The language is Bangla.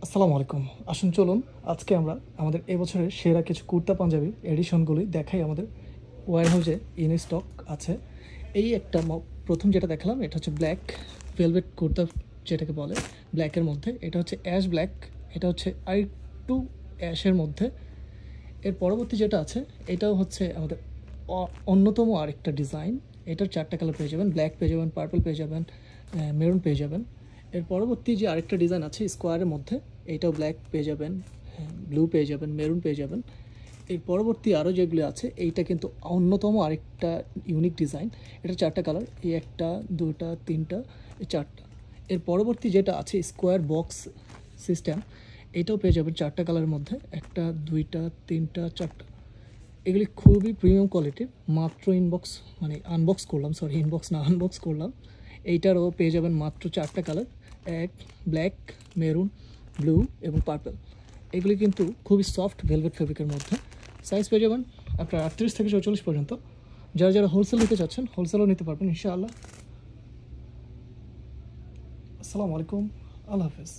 আসসালামু আলাইকুম। আসুন চলুন আজকে আমরা আমাদের এবছরের সেরা কিছু কুর্তা পাঞ্জাবি এডিশনগুলি দেখাই আমাদের ওয়্যার হাউসে ইন স্টক আছে। এই একটা প্রথম যেটা দেখালাম এটা হচ্ছে ব্ল্যাক ভেলভেট কুর্তা, যেটাকে বলে ব্ল্যাকের মধ্যে। এটা হচ্ছে অ্যাশ ব্ল্যাক, এটা হচ্ছে আরেকটু অ্যাশের মধ্যে। এর পরবর্তী যেটা আছে এটাও হচ্ছে আমাদের অন্যতম আরেকটা ডিজাইন। এটার চারটা কালার পেয়ে যাবেন, ব্ল্যাক পেয়ে যাবেন, পার্পল পেয়ে যাবেন, মেরুন পেয়ে যাবেন। এর পরবর্তী যে আরেকটা ডিজাইন আছে স্কোয়ারের মধ্যে, এইটাও ব্ল্যাক পেয়ে যাবেন, ব্লু পেয়ে যাবেন, মেরুন পেয়ে যাবেন। এর পরবর্তী আরও যেগুলো আছে এইটা কিন্তু অন্যতম আরেকটা ইউনিক ডিজাইন। এটা চারটা কালার, এই একটা, দুটা, তিনটা, চারটা। এর পরবর্তী যেটা আছে স্কোয়ার বক্স সিস্টেম, এটাও পেয়ে যাবেন চারটা কালারের মধ্যে, একটা, দুইটা, তিনটা, চারটা। এগুলি খুবই প্রিমিয়াম কোয়ালিটির, মাত্র আনবক্স করলাম। এইটারও পেয়ে যাবেন মাত্র চারটা কালার, এক, ব্ল্যাক, মেরুন, ব্লু এবং পার্পল। এগুলি কিন্তু খুবই সফট ভেলভেট ফেব্রিকের মধ্যে। সাইজ পেয়ে যাবেন আপনার 38 থেকে 44 পর্যন্ত। যারা যারা হোলসেল নিতে চাচ্ছেন হোলসেলও নিতে পারবেন ইনশাআল্লাহ। আসসালামু আলাইকুম, আল্লাহ হাফেজ।